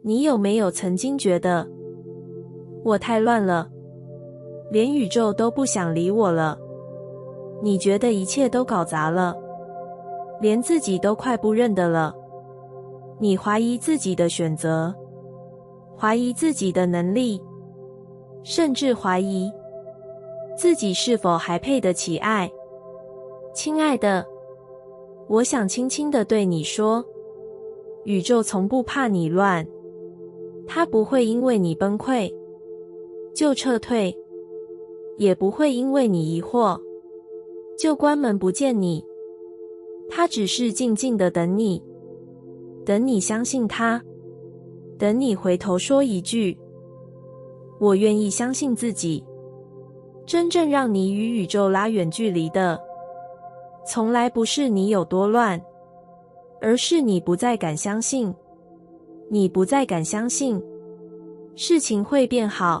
你有没有曾经觉得，我太乱了，连宇宙都不想理我了？你觉得一切都搞砸了，连自己都快不认得了。你怀疑自己的选择，怀疑自己的能力，甚至怀疑自己是否还配得起爱。亲爱的，我想轻轻地对你说，宇宙从不怕你乱，它不会因为你崩溃就撤退，也不会因为你疑惑就关门不见你。它只是静静地等你，等你相信它，等你回头说一句，我愿意相信自己。真正让你与宇宙拉远距离的，从来不是你有多乱，而是你不再敢相信。你不再敢相信事情会变好，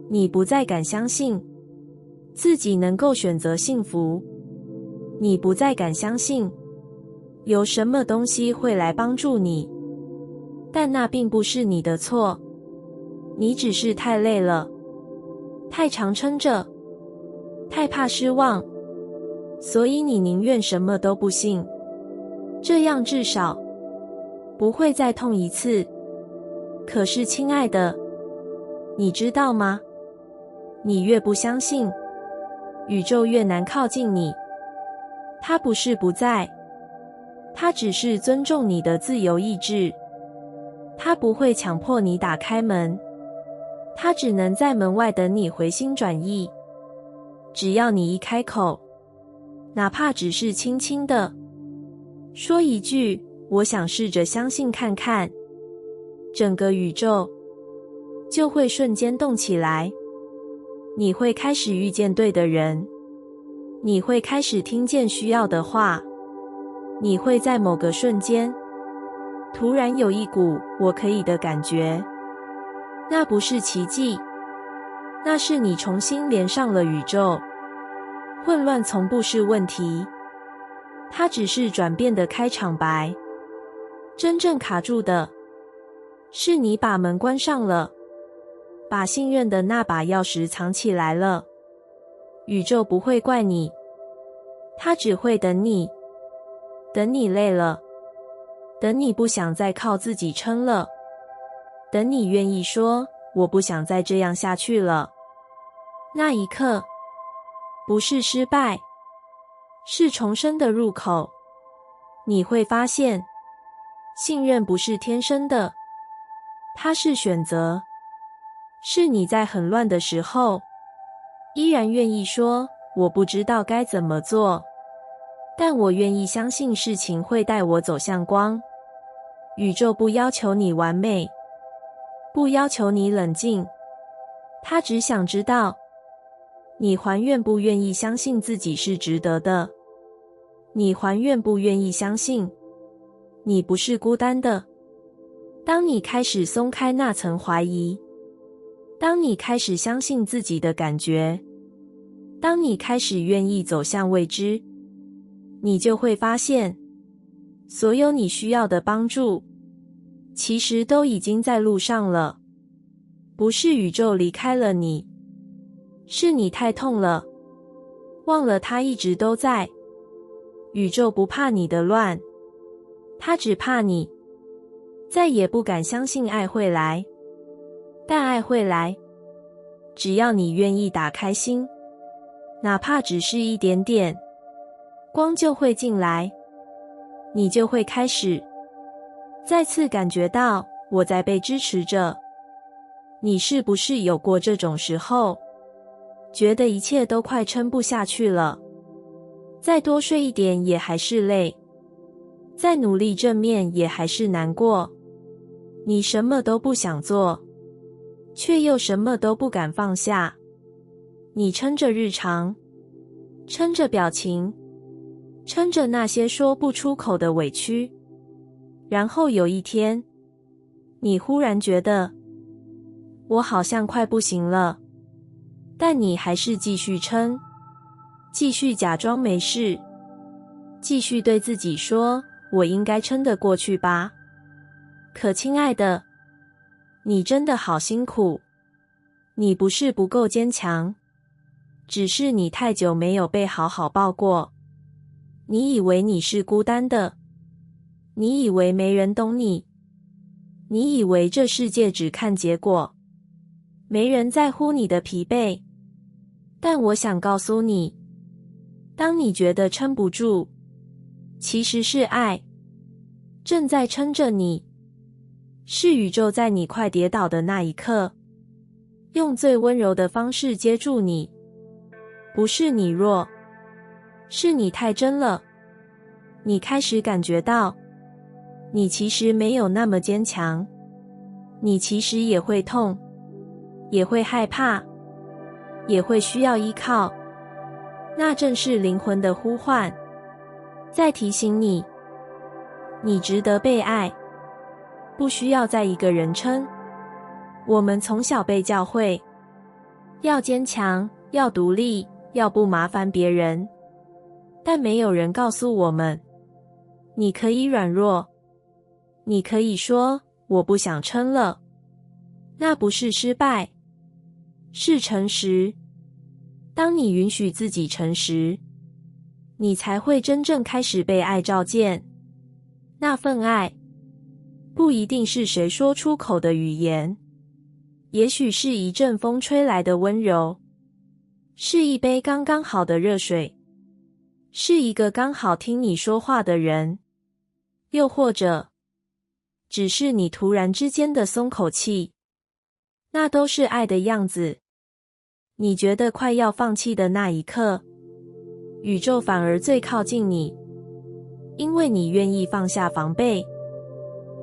你不再敢相信自己能够选择幸福，你不再敢相信有什么东西会来帮助你。但那并不是你的错，你只是太累了，太常撑着，太怕失望，所以你宁愿什么都不信，这样至少不会再痛一次。可是亲爱的，你知道吗？你越不相信，宇宙越难靠近你。它不是不在，它只是尊重你的自由意志。它不会强迫你打开门，它只能在门外等你回心转意。只要你一开口，哪怕只是轻轻的说一句，我想试着相信看看，整个宇宙就会瞬间动起来。你会开始遇见对的人，你会开始听见需要的话，你会在某个瞬间突然有一股我可以的感觉。那不是奇迹，那是你重新连上了宇宙。混乱从不是问题，它只是转变的开场白。真正卡住的是你把门关上了，把信任的那把钥匙藏起来了。宇宙不会怪你，它只会等你，等你累了，等你不想再靠自己撑了，等你愿意说我不想再这样下去了。那一刻不是失败，是重生的入口。你会发现，信任不是天生的，它是选择。是你在很乱的时候，依然愿意说我不知道该怎么做，但我愿意相信事情会带我走向光。宇宙不要求你完美，不要求你冷静，它只想知道你还愿不愿意相信自己是值得的，你还愿不愿意相信你不是孤单的。当你开始松开那层怀疑，当你开始相信自己的感觉，当你开始愿意走向未知，你就会发现，所有你需要的帮助，其实都已经在路上了。不是宇宙离开了你，是你太痛了，忘了它一直都在。宇宙不怕你的乱，它只怕你再也不敢相信爱会来。但爱会来，只要你愿意打开心，哪怕只是一点点，光就会进来，你就会开始再次感觉到我在被支持着。你是不是有过这种时候，觉得一切都快撑不下去了，再多睡一点也还是累，再努力正面也还是难过，你什么都不想做，却又什么都不敢放下。你撑着日常，撑着表情，撑着那些说不出口的委屈，然后有一天，你忽然觉得我好像快不行了，但你还是继续撑，继续假装没事，继续对自己说我应该撑得过去吧。可亲爱的，你真的好辛苦。你不是不够坚强，只是你太久没有被好好抱过。你以为你是孤单的，你以为没人懂你，你以为这世界只看结果，没人在乎你的疲惫。但我想告诉你，当你觉得撑不住，其实是爱正在撑着你，是宇宙在你快跌倒的那一刻，用最温柔的方式接住你。不是你弱，是你太真了。你开始感觉到，你其实没有那么坚强，你其实也会痛，也会害怕，也会需要依靠。那正是灵魂的呼唤，在提醒你，你值得被爱，不需要再一个人撑。我们从小被教会，要坚强，要独立，要不麻烦别人，但没有人告诉我们，你可以软弱，你可以说我不想撑了。那不是失败，是诚实。当你允许自己诚实，你才会真正开始被爱照见。那份爱，不一定是谁说出口的语言，也许是一阵风吹来的温柔，是一杯刚刚好的热水，是一个刚好听你说话的人，又或者只是你突然之间的松口气，那都是爱的样子。你觉得快要放弃的那一刻，宇宙反而最靠近你，因为你愿意放下防备，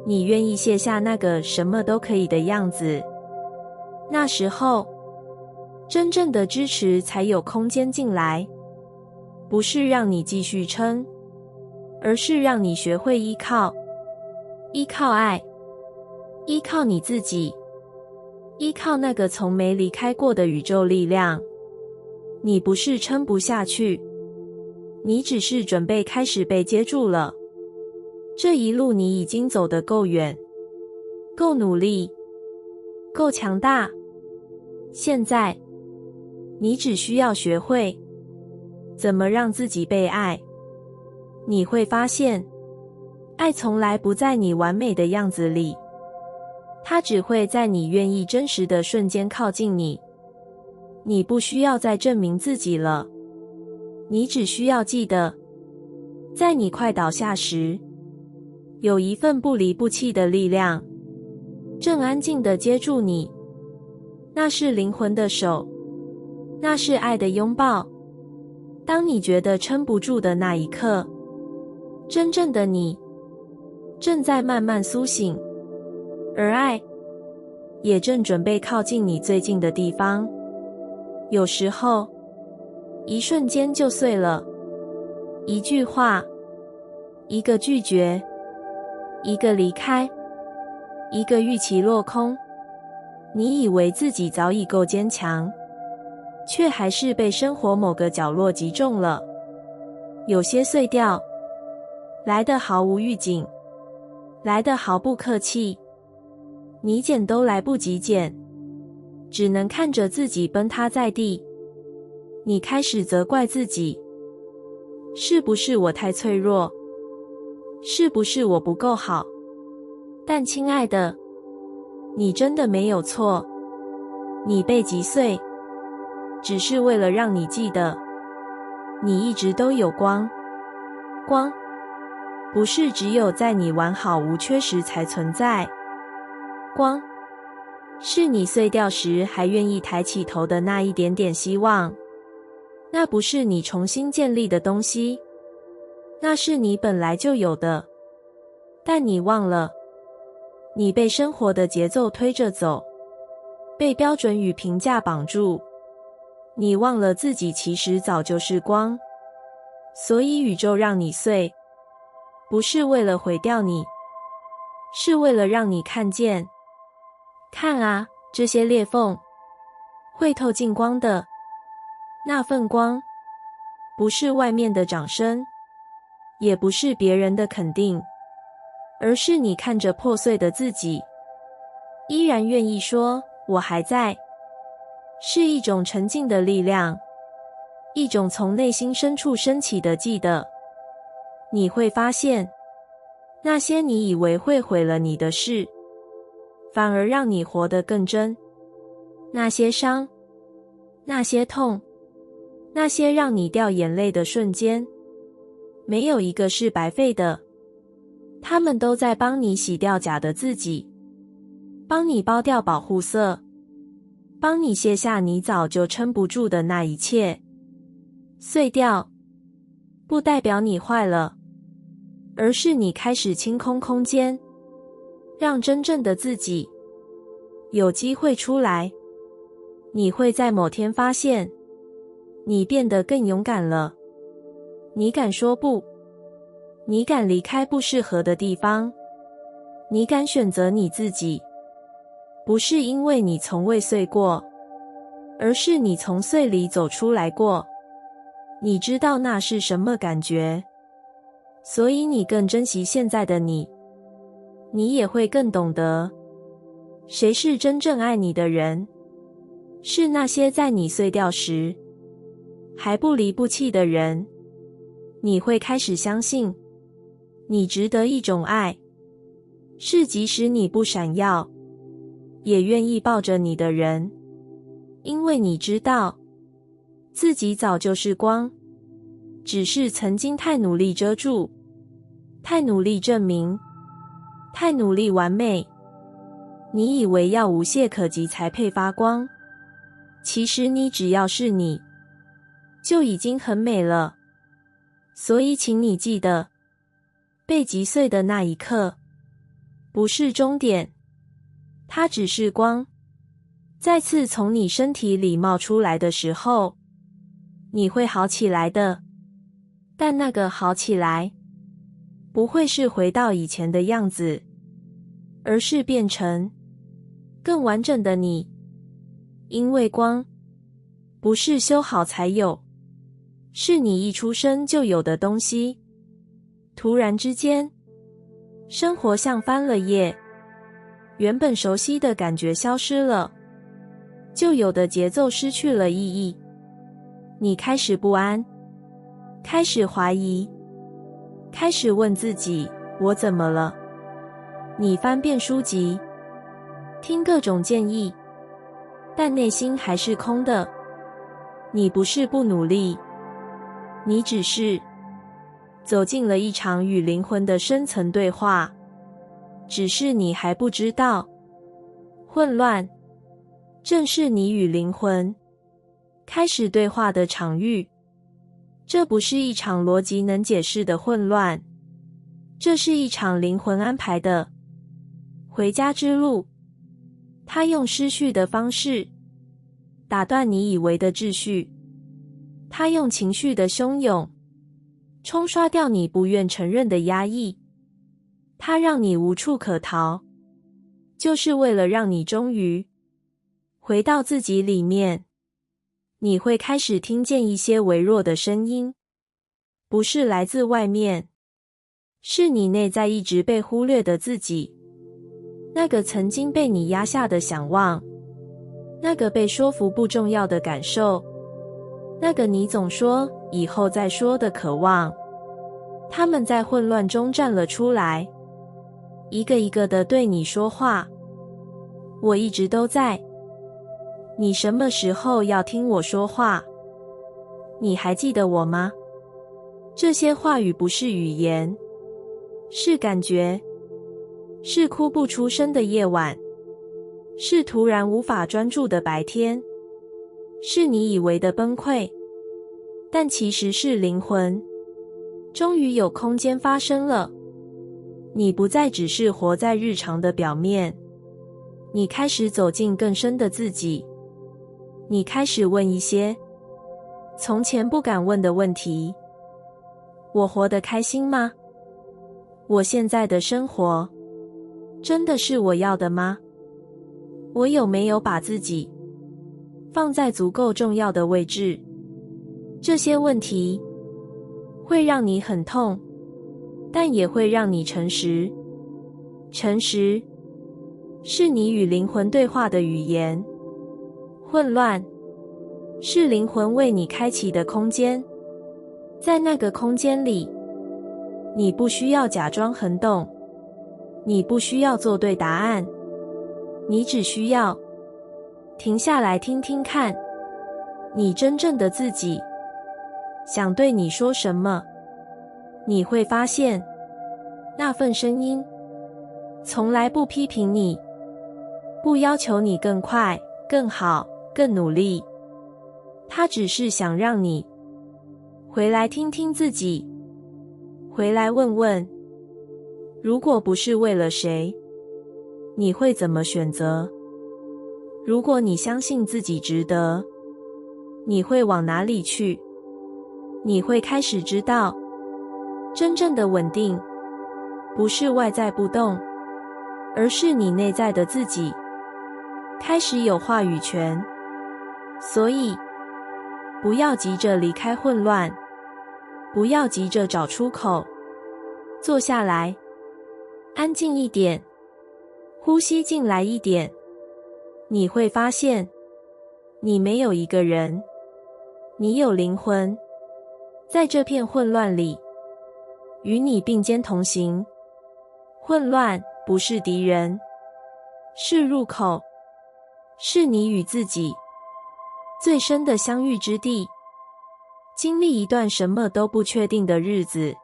你愿意卸下那个什么都可以的样子。那时候，真正的支持才有空间进来，不是让你继续撑，而是让你学会依靠，依靠爱，依靠你自己，依靠那个从没离开过的宇宙力量。你不是撑不下去，你只是准备开始被接住了。这一路你已经走得够远，够努力，够强大。现在，你只需要学会怎么让自己被爱。你会发现，爱从来不在你完美的样子里，它只会在你愿意真实的瞬间靠近你。你不需要再证明自己了，你只需要记得，在你快倒下时，有一份不离不弃的力量，正安静地接住你。那是灵魂的手，那是爱的拥抱。当你觉得撑不住的那一刻，真正的你正在慢慢苏醒，而爱也正准备靠近你最近的地方。有时候，一瞬间就碎了，一句话，一个拒绝，一个离开，一个预期落空。你以为自己早已够坚强，却还是被生活某个角落击中了。有些碎掉，来得毫无预警，来得毫不客气，你捡都来不及捡，只能看着自己崩塌在地。你开始责怪自己，是不是我太脆弱？是不是我不够好？但亲爱的，你真的没有错。你被击碎，只是为了让你记得，你一直都有光。光，不是只有在你完好无缺时才存在。光，是你碎掉时还愿意抬起头的那一点点希望。那不是你重新建立的东西，那是你本来就有的。但你忘了，你被生活的节奏推着走，被标准与评价绑住。你忘了自己其实早就是光，所以宇宙让你碎，不是为了毁掉你，是为了让你看见。看啊，这些裂缝会透进光的。那份光，不是外面的掌声，也不是别人的肯定，而是你看着破碎的自己，依然愿意说我还在，是一种沉静的力量，一种从内心深处升起的记得。你会发现，那些你以为会毁了你的事，反而让你活得更真。那些伤，那些痛，那些让你掉眼泪的瞬间，没有一个是白费的。他们都在帮你洗掉假的自己，帮你剥掉保护色，帮你卸下你早就撑不住的那一切。碎掉，不代表你坏了，而是你开始清空空间，让真正的自己有机会出来。你会在某天发现，你变得更勇敢了。你敢说不，你敢离开不适合的地方，你敢选择你自己。不是因为你从未碎过，而是你从碎里走出来过。你知道那是什么感觉，所以你更珍惜现在的你。你也会更懂得，谁是真正爱你的人，是那些在你碎掉时还不离不弃的人。你会开始相信，你值得一种爱，是即使你不闪耀，也愿意抱着你的人。因为你知道，自己早就是光，只是曾经太努力遮住，太努力证明，太努力完美。你以为要无懈可击才配发光，其实你只要是你，就已经很美了。所以请你记得，被击碎的那一刻，不是终点，它只是光，再次从你身体里冒出来的时候，你会好起来的。但那个好起来，不会是回到以前的样子，而是变成更完整的你。因为光不是修好才有，是你一出生就有的东西。突然之间，生活像翻了页，原本熟悉的感觉消失了，旧有的节奏失去了意义。你开始不安，开始怀疑，开始问自己，我怎么了？你翻遍书籍，听各种建议，但内心还是空的。你不是不努力，你只是走进了一场与灵魂的深层对话，只是你还不知道，混乱正是你与灵魂开始对话的场域。这不是一场逻辑能解释的混乱，这是一场灵魂安排的回家之路。它用失序的方式打断你以为的秩序，它用情绪的汹涌冲刷掉你不愿承认的压抑，它让你无处可逃，就是为了让你终于回到自己里面。你会开始听见一些微弱的声音，不是来自外面，是你内在一直被忽略的自己，那个曾经被你压下的想望，那个被说服不重要的感受，那个你总说以后再说的渴望。他们在混乱中站了出来，一个一个地对你说话。我一直都在，你什么时候要听我说话？你还记得我吗？这些话语不是语言，是感觉，是哭不出声的夜晚，是突然无法专注的白天，是你以为的崩溃，但其实是灵魂终于有空间发生了。你不再只是活在日常的表面，你开始走进更深的自己，你开始问一些从前不敢问的问题。我活得开心吗？我现在的生活真的是我要的吗？我有没有把自己放在足够重要的位置？这些问题会让你很痛，但也会让你诚实。诚实是你与灵魂对话的语言。混乱是灵魂为你开启的空间，在那个空间里，你不需要假装很懂，你不需要做对答案，你只需要停下来听听看，你真正的自己想对你说什么。你会发现，那份声音从来不批评你，不要求你更快、更好、更努力，它只是想让你回来听听自己，回来问问，如果不是为了谁，你会怎么选择？如果你相信自己值得，你会往哪里去？你会开始知道，真正的稳定不是外在不动，而是你内在的自己开始有话语权。所以，不要急着离开混乱，不要急着找出口，坐下来，安静一点，呼吸进来一点。你会发现，你没有一个人，你有灵魂，在这片混乱里，与你并肩同行。混乱不是敌人，是入口，是你与自己最深的相遇之地。经历一段什么都不确定的日子，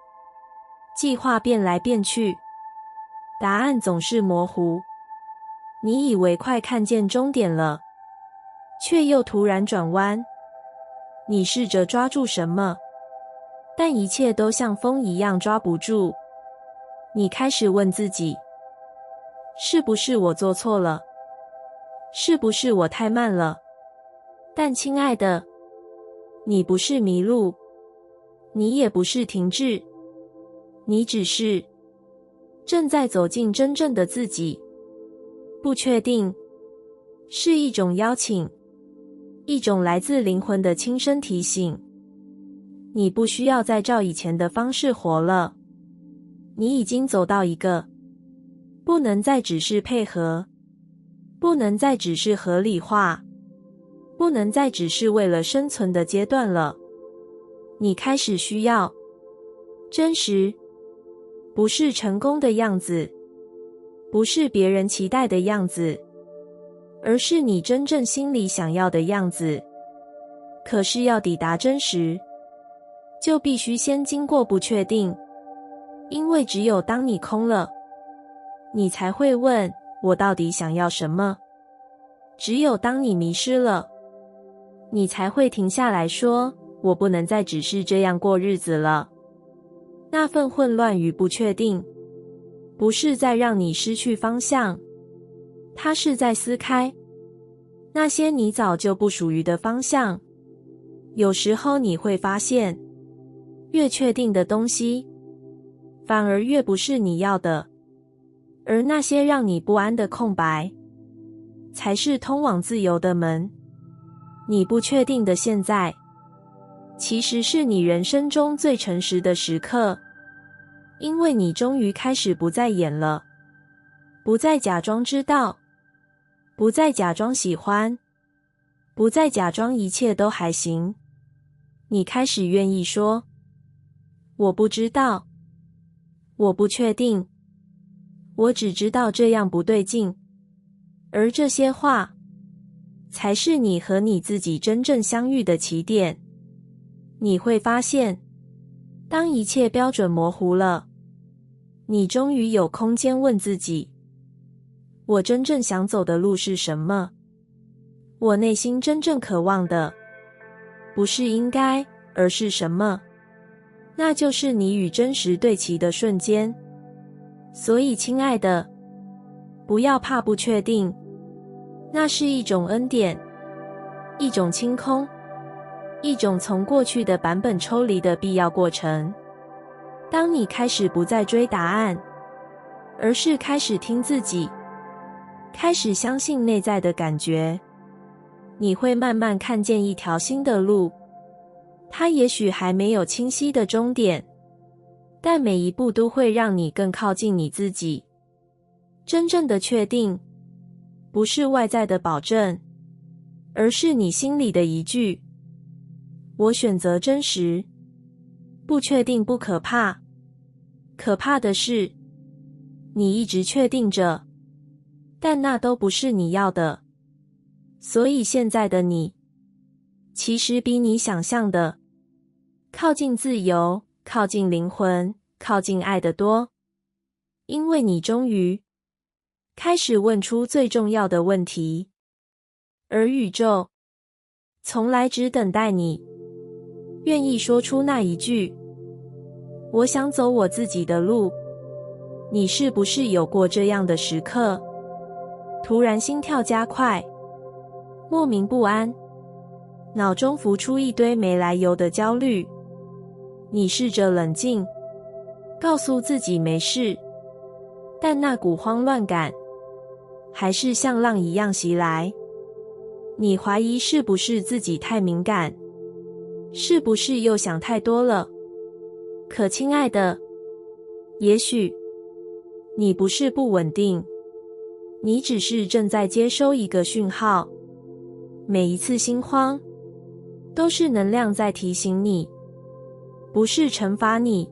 计划变来变去，答案总是模糊。你以为快看见终点了，却又突然转弯。你试着抓住什么，但一切都像风一样抓不住。你开始问自己，是不是我做错了？是不是我太慢了？但亲爱的，你不是迷路，你也不是停滞，你只是正在走进真正的自己。不确定是一种邀请，一种来自灵魂的轻声提醒。你不需要再照以前的方式活了，你已经走到一个不能再只是配合，不能再只是合理化，不能再只是为了生存的阶段了。你开始需要真实，不是成功的样子，不是别人期待的样子，而是你真正心里想要的样子。可是要抵达真实，就必须先经过不确定，因为只有当你空了，你才会问，我到底想要什么？只有当你迷失了，你才会停下来说，我不能再只是这样过日子了。那份混乱与不确定，不是在让你失去方向，它是在撕开那些你早就不属于的方向。有时候你会发现，越确定的东西，反而越不是你要的，而那些让你不安的空白，才是通往自由的门。你不确定的现在，其实是你人生中最诚实的时刻，因为你终于开始不再演了，不再假装知道，不再假装喜欢，不再假装一切都还行。你开始愿意说，我不知道，我不确定，我只知道这样不对劲。而这些话，才是你和你自己真正相遇的起点。你会发现，当一切标准模糊了，你终于有空间问自己，我真正想走的路是什么？我内心真正渴望的，不是应该，而是什么？那就是你与真实对齐的瞬间。所以，亲爱的，不要怕不确定，那是一种恩典，一种清空，一种从过去的版本抽离的必要过程。当你开始不再追答案，而是开始听自己，开始相信内在的感觉，你会慢慢看见一条新的路。它也许还没有清晰的终点，但每一步都会让你更靠近你自己。真正的确定，不是外在的保证，而是你心里的一句：我选择真实。不确定不可怕，可怕的是，你一直确定着，但那都不是你要的。所以现在的你，其实比你想象的靠近自由，靠近灵魂，靠近爱得多。因为你终于开始问出最重要的问题，而宇宙从来只等待你愿意说出那一句：我想走我自己的路。你是不是有过这样的时刻？突然心跳加快，莫名不安，脑中浮出一堆没来由的焦虑。你试着冷静，告诉自己没事，但那股慌乱感还是像浪一样袭来。你怀疑是不是自己太敏感，是不是又想太多了？可亲爱的，也许你不是不稳定，你只是正在接收一个讯号。每一次心慌，都是能量在提醒你，不是惩罚你，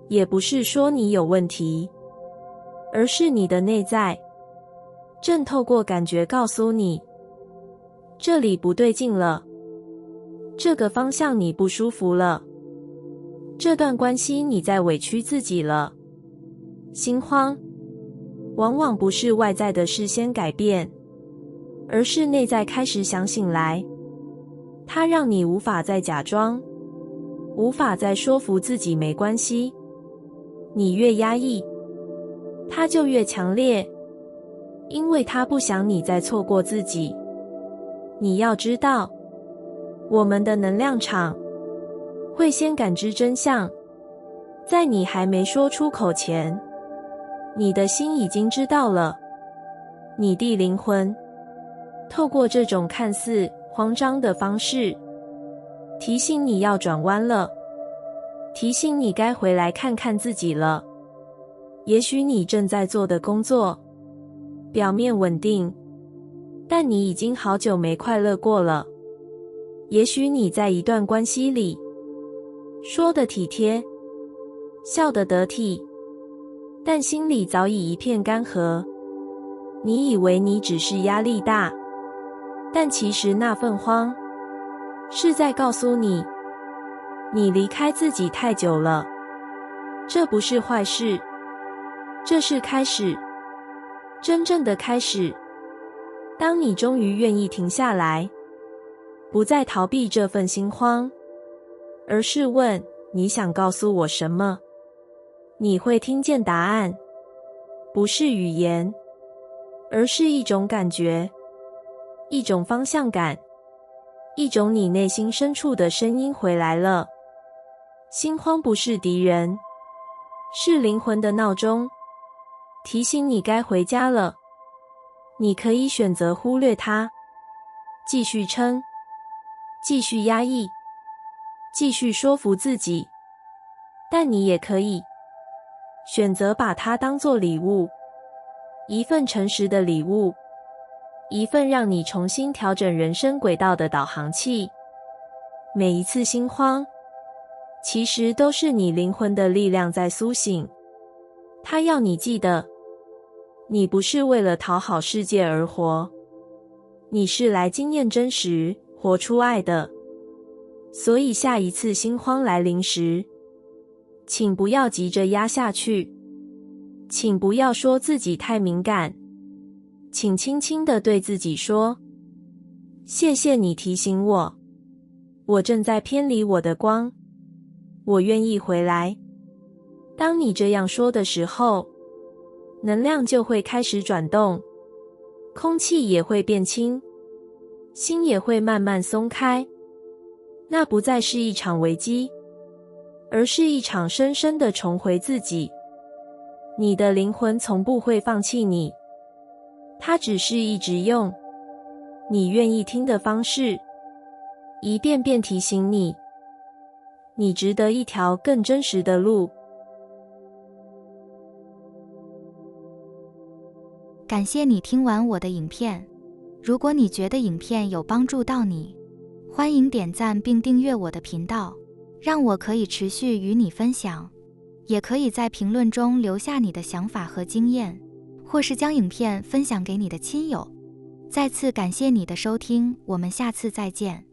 也不是说你有问题，而是你的内在正透过感觉告诉你，这里不对劲了，这个方向你不舒服了，这段关系你在委屈自己了。心慌往往不是外在的事先改变，而是内在开始想醒来。它让你无法再假装，无法再说服自己没关系。你越压抑，它就越强烈，因为它不想你再错过自己。你要知道，我们的能量场会先感知真相，在你还没说出口前，你的心已经知道了。你的灵魂透过这种看似慌张的方式，提醒你要转弯了，提醒你该回来看看自己了。也许你正在做的工作表面稳定，但你已经好久没快乐过了。也许你在一段关系里说得体贴，笑得得体，但心里早已一片干涸。你以为你只是压力大，但其实那份慌是在告诉你，你离开自己太久了。这不是坏事，这是开始，真正的开始。当你终于愿意停下来，不再逃避这份心慌，而是问，你想告诉我什么？你会听见答案，不是语言，而是一种感觉，一种方向感，一种你内心深处的声音回来了。心慌不是敌人，是灵魂的闹钟，提醒你该回家了。你可以选择忽略它，继续撑，继续压抑，继续说服自己，但你也可以选择把它当作礼物，一份诚实的礼物，一份让你重新调整人生轨道的导航器。每一次心慌，其实都是你灵魂的力量在苏醒。它要你记得，你不是为了讨好世界而活，你是来经验真实，活出爱的。所以下一次心慌来临时，请不要急着压下去，请不要说自己太敏感，请轻轻地对自己说，谢谢你提醒我，我正在偏离我的光，我愿意回来。当你这样说的时候，能量就会开始转动，空气也会变轻，心也会慢慢松开。那不再是一场危机，而是一场深深的重回自己。你的灵魂从不会放弃你，它只是一直用你愿意听的方式，一遍遍提醒你，你值得一条更真实的路。感谢你听完我的影片。如果你觉得影片有帮助到你，欢迎点赞并订阅我的频道，让我可以持续与你分享。也可以在评论中留下你的想法和经验，或是将影片分享给你的亲友。再次感谢你的收听，我们下次再见。